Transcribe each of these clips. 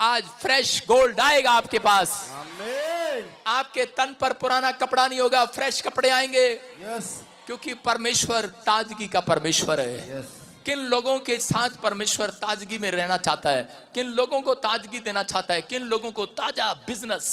आज fresh gold आएगा आपके पास। आमीन। आपके तन पर पुराना कपड़ा नहीं होगा, फ्रेश कपड़े आएंगे। यस क्योंकि परमेश्वर ताजगी का परमेश्वर है। यस। किन लोगों के साथ परमेश्वर ताजगी में रहना चाहता है, किन लोगों को ताजगी देना चाहता है, किन लोगों को ताजा बिजनेस,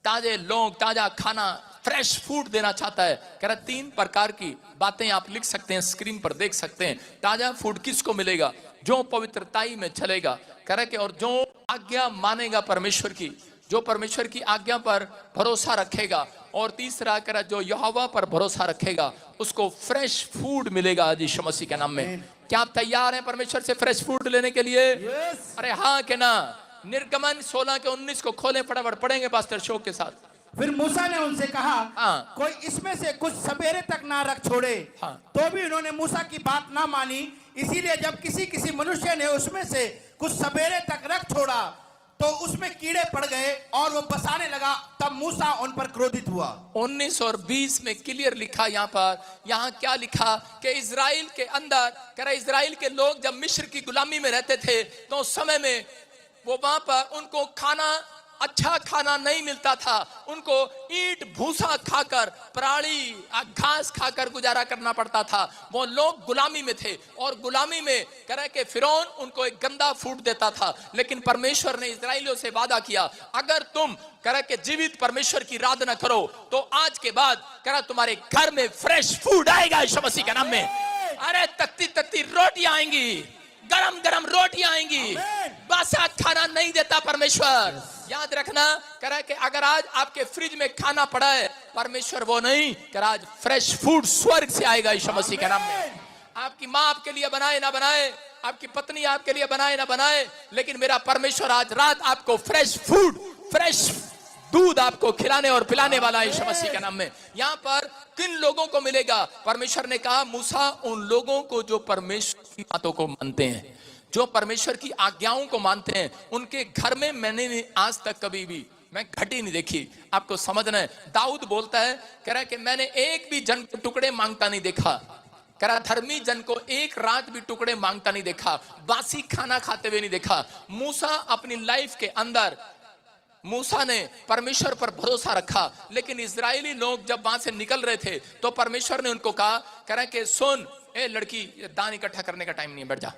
ताजे लोग, ताजा खाना, फ्रेश फूड देना चाहता है। कह रहा 3 प्रकार की बातें आप लिख सकते हैं, स्क्रीन पर देख सकते हैं। ताजा फूड किसको मिलेगा? जो पवित्रताई में चलेगा। कह रहा कि और जो आज्ञा मानेगा परमेश्वर की, जो परमेश्वर की आज्ञा पर भरोसा रखेगा। और तीसरा कह रहा जो यहोवा पर भरोसा रखेगा उसको फ्रेश फूड मिलेगा यीशु मसीह के नाम में। क्या आप तैयार हैं परमेश्वर से फ्रेश फूड लेने के लिए? यस। अरे हाँ के ना। निर्गमन 16 के 19 को खोलें, फटाफट पढ़ेंगे पास्टर शोक के साथ। फिर मूसा ने उनसे कहा, हाँ। कोई इसमें से कुछ सवेरे तक ना रख छोड़े। हाँ। तो भी उन्होंने मूसा की बात ना मानी। इसीलिए जब किसी किसी मनुष्य ने उसमें से कुछ सवेरे तक रख छोड़ा तो उसमें कीड़े पड़ गए और वो बसाने लगा। तब मूसा उन पर क्रोधित हुआ। 19 और 20 में क्लियर लिखा यहाँ पर। यहाँ क्या लिखा कि इजराइल के अंदर, कह रहा इजराइल के लोग जब मिस्र की गुलामी में रहते थे तो उस समय में वो वहां पर उनको खाना, अच्छा खाना नहीं मिलता था। उनको ईंट भूसा खाकर, पराली घास खाकर गुजारा करना पड़ता था। वो लोग गुलामी में थे और गुलामी में कह रहे कि फिरौन उनको एक गंदा फूड देता था। लेकिन परमेश्वर ने इजराइलियों से वादा किया, अगर तुम कह रहे कि जीवित परमेश्वर की आराधना करो तो आज के बाद कह रहा तुम्हारे घर में फ्रेश फूड आएगा यीशु मसीह के नाम में। अरे तकती तकती रोटियां आएंगी, गरम गरम रोटियां आएंगी। बासा खाना नहीं देता परमेश्वर। याद रखना कह रहा है कि अगर आज आपके फ्रिज में खाना पड़ा है, परमेश्वर वो नहीं कह रहा, आज फ्रेश फूड स्वर्ग से आएगा यीशु मसीह के नाम में। आपकी माँ आपके लिए बनाए ना बनाए, आपकी पत्नी आपके लिए बनाए ना बनाए, लेकिन मेरा परमेश्वर आज रात आपको फ्रेश फूड, फ्रेश दूध आपको खिलाने और पिलाने वाला है यीशु मसीह के नाम में। यहाँ पर किन लोगों को मिलेगा? परमेश्वर ने कहा मूसा उन लोगों को जो परमेश्वर की बातों को मानते हैं, जो परमेश्वर की आज्ञाओं को मानते हैं, उनके घर में मैंने आज तक कभी भी मैं घटी नहीं देखी। आपको समझना है, दाऊद बोलता है, कह रहा है कि मैंने एक भी जन को टुकड़े मांगता नहीं देखा। कह रहा धर्मी जन को एक रात भी टुकड़े मांगता नहीं देखा, बासी खाना खाते हुए नहीं देखा। मूसा अपनी लाइफ के अंदर, मूसा ने परमेश्वर पर भरोसा रखा। लेकिन इजरायली लोग जब वहां से निकल रहे थे तो परमेश्वर ने उनको कहा, कह रहा है कि सुन ए लड़की, दान इकट्ठा करने का टाइम नहीं है, बैठ जा,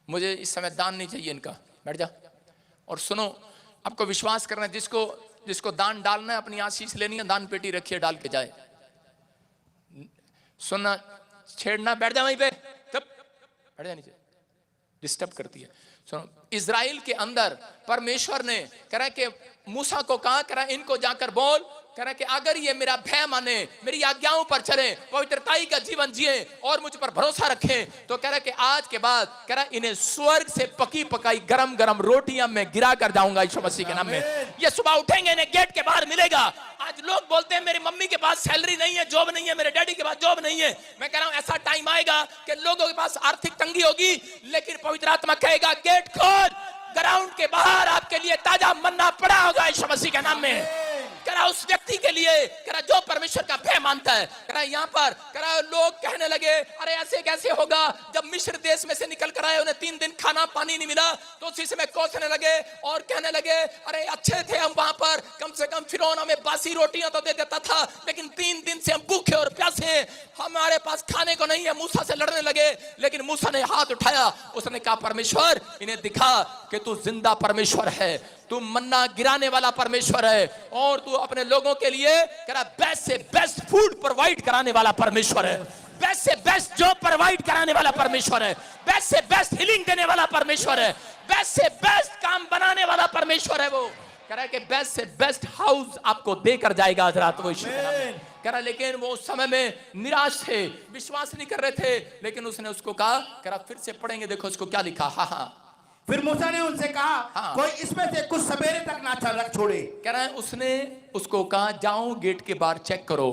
मुझे इस समय दान नहीं चाहिए इनका, बैठ जा। और सुनो, आपको विश्वास करना है, जिसको दान डालना है, अपनी आशीष लेनी है, दान पेटी रखिए, डाल के जाए। सुनना, छेड़ना, बैठ जा वहीं पे, तब बैठ जा नीचे, डिस्टर्ब करती है। सुनो, इजराइल के अंदर परमेश्वर ने कह रहा है कि मूसा को कहा, कह रहा है इनको जाकर बोल, कह रहा है कि अगर ये मेरा भय माने, मेरी आज्ञाओं पर चले, पवित्रताई का जीवन जिए और मुझ पर भरोसा रखें, तो कह रहा है कि आज के बाद कह रहा है इन्हें स्वर्ग से पकी पकाई गरम गरम रोटियां मैं गिरा कर जाऊंगा यीशु मसीह के नाम में। ये सुबह उठेंगे, इन्हें गेट के बाहर मिलेगा। आज लोग बोलते हैं मेरी मम्मी के पास सैलरी नहीं है, जॉब नहीं है, मेरे डैडी के पास जॉब नहीं है। मैं कह रहा हूं ऐसा टाइम आएगा कि लोगों के पास आर्थिक तंगी होगी, लेकिन पवित्र आत्मा कहेगा गेट खोल, ग्राउंड के बाहर आपके लिए ताजा मन्ना पड़ा होगा यीशु मसीह के नाम में। करा उस व्यक्ति के लिए, करा जो परमेश्वर का भय मानता है। करा यहाँ पर करा लोग कहने लगे, अरे ऐसे कैसे होगा, जब मिस्र देश में से निकल कर आए, उन्हें 3 दिन खाना पानी नहीं मिला, तो उसी समय कोसने लगे और कहने लगे, अरे अच्छे थे हम वहां पर, कम से कम फिरौन हमें बासी रोटियां तो दे देता था, लेकिन 3 दिन से हम भूखे और प्यासे हैं, हमारे पास खाने को नहीं है। मूसा से लड़ने लगे, लेकिन मूसा ने हाथ उठाया, उसने कहा परमेश्वर इन्हें दिखा कि तू जिंदा परमेश्वर है, तू मन्ना गिराने वाला परमेश्वर है, और तू अपने लोगों के लिए बेस्ट से बेस्ट फूड प्रोवाइड कराने वाला परमेश्वर है, बेस्ट से बेस्ट जॉब प्रोवाइड कराने वाला परमेश्वर है, बेस्ट से बेस्ट हीलिंग देने वाला परमेश्वर है, बेस्ट से बेस्ट काम बनाने वाला परमेश्वर है। वो कह रहा है कि बेस्ट से बेस्ट हाउस आपको देकर जाएगा आज रात। वो कह रहा, लेकिन वो उस समय में निराश थे, विश्वास नहीं कर रहे थे, लेकिन उसने उसको कहा, कह रहा फिर से पढ़ेंगे, देखो उसको क्या लिखा। हाँ, फिर मूसा ने उनसे कहा, कोई इसमें से कुछ सवेरे तक ना रख छोड़े। कह रहा है उसने उसको कहा, जाओ गेट के बाहर चेक करो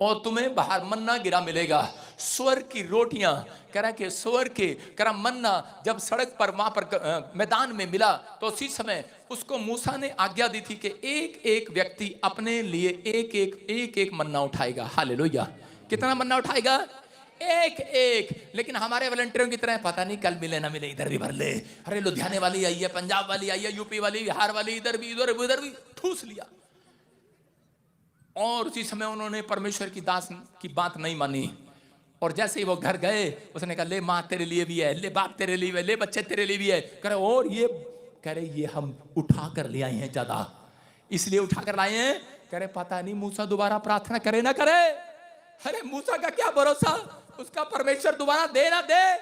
और तुम्हें बाहर मन्ना गिरा मिलेगा, स्वर्ग की रोटियां। कह रहा है कि स्वर्ग के कह रहा मन्ना जब सड़क पर वहां पर मैदान में मिला, तो उसी समय उसको मूसा ने आज्ञा दी थी कि एक एक व्यक्ति अपने लिए एक एक मन्ना उठाएगा। हालेलुया। कितना मन्ना उठाएगा? एक एक। लेकिन हमारे वॉलंटियरों की तरह पता नहीं कल मिले ना मिले, इधर भी भर ले, अरे लुधियाने वाली आई है, पंजाब वाली आई है, यूपी वाली, बिहार वाली, इधर भी उधर भी ठूस लिया। और उसी समय उन्होंने परमेश्वर की दास की बात नहीं मानी, और जैसे ही वो घर गए उसने कहा ले माँ तेरे लिए भी है, ले बाप तेरे लिए भी है, ले बच्चे तेरे लिए भी है। कह रहे और ये, कह रहे ये हम उठा कर ले आए हैं, ज्यादा इसलिए उठा कर लाए हैं। कह रहे पता नहीं मूसा दोबारा प्रार्थना करे ना करे। अरे मूसा का क्या भरोसा, उसका परमेश्वर दोबारा दे ना दे,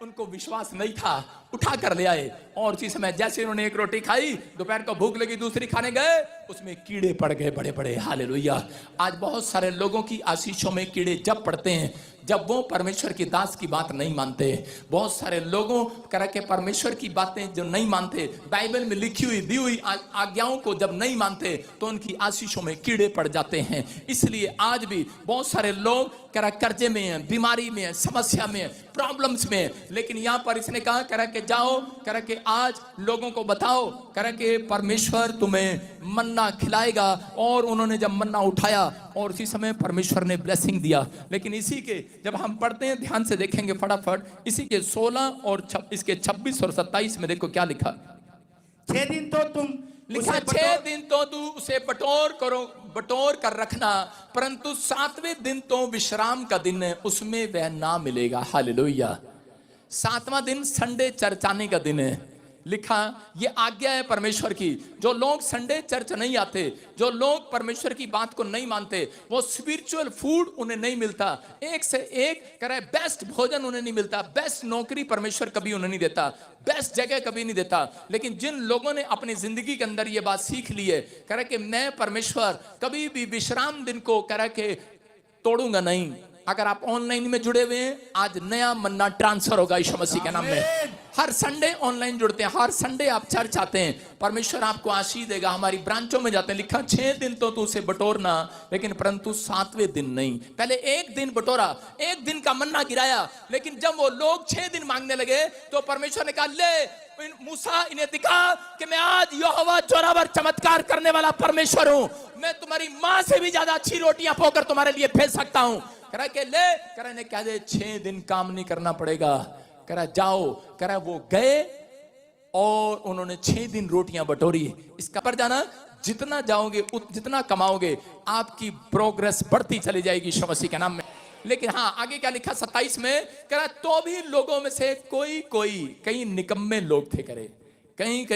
उनको विश्वास नहीं था, उठा कर ले आए। और उसी समय जैसे उन्होंने एक रोटी खाई, दोपहर को भूख लगी, दूसरी खाने गए, उसमें कीड़े पड़ गए बड़े बड़े। हालेलुया। आज बहुत सारे लोगों की आशीषों में कीड़े जब पड़ते हैं जब वो परमेश्वर की दास की बात नहीं मानते। बहुत सारे लोगों कह के परमेश्वर की बातें जो नहीं मानते, बाइबल में लिखी हुई दी हुई आज्ञाओं को जब नहीं मानते तो उनकी आशीषों में कीड़े पड़ जाते हैं। इसलिए आज भी बहुत सारे लोग कह कर्जे में हैं, बीमारी में हैं, समस्या में हैं, प्रॉब्लम्स में हैं। लेकिन यहाँ पर इसने कहा कह के जाओ, कह के आज लोगों को बताओ, कह के परमेश्वर तुम्हें मन्ना खिलाएगा। और उन्होंने जब मन्ना उठाया और उसी समय परमेश्वर ने ब्लेसिंग दिया। लेकिन इसी के जब हम पढ़ते हैं ध्यान से देखेंगे फटाफट, इसी के 16 और इसके 26 और 27 में देखो क्या लिखा। 6 दिन तो तुम लिखा 6 दिन तो तू उसे बटोर कर रखना, परंतु 7वें दिन तो विश्राम का दिन है, उसमें वह ना मिलेगा। हालेलुया। 7वां दिन संडे चर्च आने का दिन है। लिखा ये आज्ञा है परमेश्वर की। जो लोग संडे चर्च नहीं आते, जो लोग परमेश्वर की बात को नहीं मानते, वो स्पिरिचुअल फूड उन्हें नहीं मिलता, एक से एक करे बेस्ट भोजन उन्हें नहीं मिलता, बेस्ट नौकरी परमेश्वर कभी उन्हें नहीं देता, बेस्ट जगह कभी नहीं देता। लेकिन जिन लोगों ने अपनी जिंदगी के अंदर ये बात सीख ली है, कह रहे कि मैं परमेश्वर कभी भी विश्राम दिन को कह रहे कि तोड़ूंगा नहीं। अगर आप ऑनलाइन में जुड़े हुए हैं, आज नया मन्ना ट्रांसफर होगा यीशु मसीह के नाम में। हर संडे ऑनलाइन जुड़ते हैं, हर संडे आप चर्च आते हैं, परमेश्वर आपको आशीष देगा। हमारी ब्रांचों में जाते हैं, लिखा 6 दिन तो तू उसे बटोरना, लेकिन परंतु 7वें दिन नहीं। पहले एक दिन बटोरा, एक दिन का मन्ना गिराया, लेकिन जब वो लोग 6 दिन मांगने लगे तो परमेश्वर ने कहा ले मूसा इन्हें दिखा कि मैं आज यहोवा जोरावर चमत्कार करने वाला परमेश्वर हूं। मैं तुम्हारी मां से भी ज्यादा अच्छी रोटियां पोकर तुम्हारे लिए भेज सकता हूं। कह के ले, कह ने कह दे 6 दिन काम नहीं करना पड़ेगा, कह जाओ। कह वो गए और उन्होंने 6 दिन रोटियां बटोरी। इसका पर जाना जितना जाओगे जितना कमाओगे, आपकी प्रोग्रेस बढ़ती चली जाएगी यीशु मसीह के नाम में। लेकिन हाँ आगे क्या लिखा 27 में, कह तो भी लोगों में से कई निकम्मे लोग थे, करे कहीं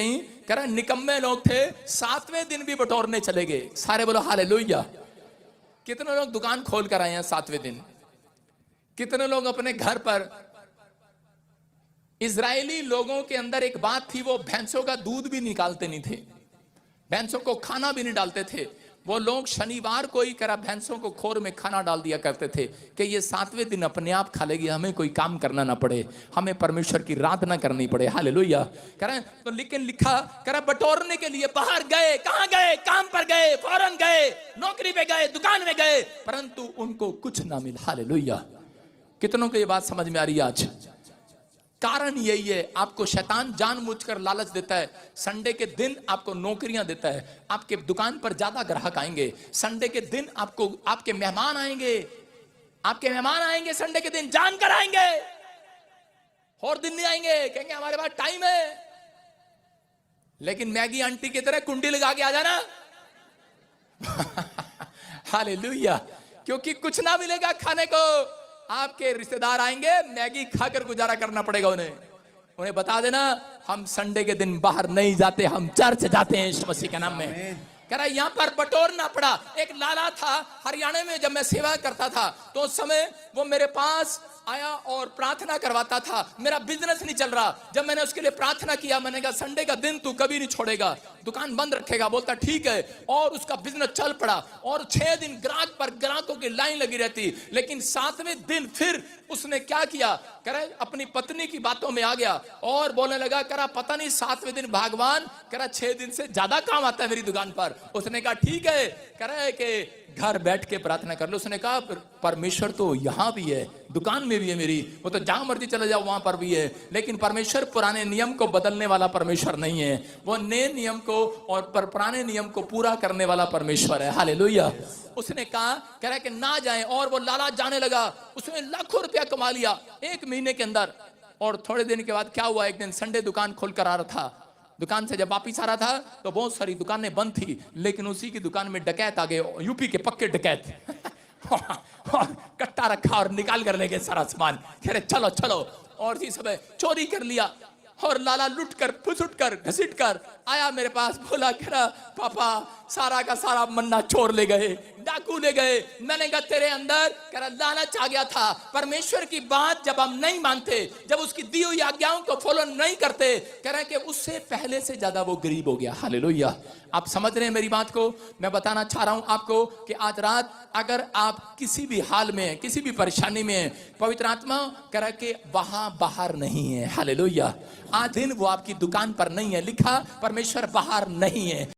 कह निकम्मे लोग थे, 7वें दिन भी बटोरने चले गए। सारे बोलो हालेलुया। कितने लोग दुकान खोल कर आए हैं 7वें दिन? कितने लोग अपने घर पर? इजरायली लोगों के अंदर एक बात थी, वो भैंसों का दूध भी निकालते नहीं थे, भैंसों को खाना भी नहीं डालते थे। वो लोग शनिवार को ही करा भैंसों को खोर में खाना डाल दिया करते थे कि ये 7वें दिन अपने आप खा लेगी, हमें कोई काम करना ना पड़े, हमें परमेश्वर की आराधना करनी पड़े। हालेलुया। कह रहे तो लेकिन लिखा कह रहा बटोरने के लिए बाहर गए। कहां गए? काम पर गए, फौरन गए, नौकरी पे गए, दुकान में गए, परंतु उनको कुछ ना मिला। हालेलुया। कितनों को ये बात समझ में आ रही है आज? कारण यही है, आपको शैतान जानबूझकर लालच देता है। संडे के दिन आपको नौकरियां देता है, आपके दुकान पर ज्यादा ग्राहक आएंगे, संडे के दिन आपको आपके मेहमान आएंगे, संडे के दिन जानकर आएंगे, और दिन नहीं आएंगे, कहेंगे हमारे पास टाइम है। लेकिन मैगी आंटी की तरह कुंडी लगा के आ जाना। हालेलुया। क्योंकि कुछ ना मिलेगा खाने को। आपके रिश्तेदार आएंगे, मैगी खाकर गुजारा करना पड़ेगा उन्हें बता देना हम संडे के दिन बाहर नहीं जाते, हम चर्च जाते हैं यीशु मसीह के नाम में। कह रहा यहाँ पर बटोरना पड़ा। एक लाला था हरियाणा में, जब मैं सेवा करता था तो उस समय वो मेरे पास आया और प्रार्थना करवाता था। मेरा बिजनेस नहीं चल रहा, जब मैंने उसके लिए प्रार्थना किया, मैंने कहा संडे का दिन तू कभी नहीं छोड़ेगा, दुकान बंद रखेगा, बोलता ठीक है। और उसका बिजनेस चल पड़ा और 6 दिन ग्राहक पर ग्राहकों की लाइन लगी रहती। लेकिन 7वें दिन फिर उसने क्या किया, कह रहा अपनी पत्नी की बातों में आ गया और बोलने लगा, कह रहा पता नहीं 7वें दिन भगवान कह रहा 6 दिन से ज्यादा काम आता है मेरी दुकान पर। उसने कहा ठीक है, कह रहा है कि घर बैठ के प्रार्थना कर लो। उसने कहा परमेश्वर तो यहाँ भी है, दुकान में भी है मेरी, वो तो जहां मर्जी चले जाओ वहां पर भी है, लेकिन परमेश्वर पुराने नियम को बदलने वाला परमेश्वर नहीं है, वो नए नियम को और पुराने नियम को पूरा करने वाला परमेश्वर है। हालेलुया। उसने कहा, कह रहा है कि ना जाए, और वो लाला जाने लगा। उसने लाखों रुपया कमा लिया 1 महीने के अंदर। और थोड़े दिन के बाद क्या हुआ, एक दिन संडे दुकान खोल कर आ रहा था, दुकान से जब वापिस आ रहा था तो बहुत सारी दुकानें बंद थी, लेकिन उसी की दुकान में डकैत आ गए, यूपी के पक्के डकैत कट्टा रखा और निकाल कर ले गए सारा सामान। कह रहे चलो चलो, और जी सब चोरी कर लिया। और लाला लुट कर फुसुट कर घसीट कर आया मेरे पास, बोला कह रहा पापा सारा का सारा मन्ना चोर ले गए, डाकू ले गए। मैंने कहा तेरे अंदर कह रहा लालच आ गया था। परमेश्वर की बात जब हम नहीं मानते, जब उसकी दी हुई आज्ञाओं को फॉलो नहीं करते, कह रहे कि उससे पहले से ज्यादा वो गरीब हो गया। हालेलुया। आप समझ रहे हैं मेरी बात को? मैं बताना चाह रहा हूं आपको कि आज रात अगर आप किसी भी हाल में, किसी भी परेशानी में, पवित्र आत्मा कह रहा कि वहां बाहर नहीं है। हालेलुया। आज दिन वो आपकी दुकान पर नहीं है लिखा, परमेश्वर बाहर नहीं है।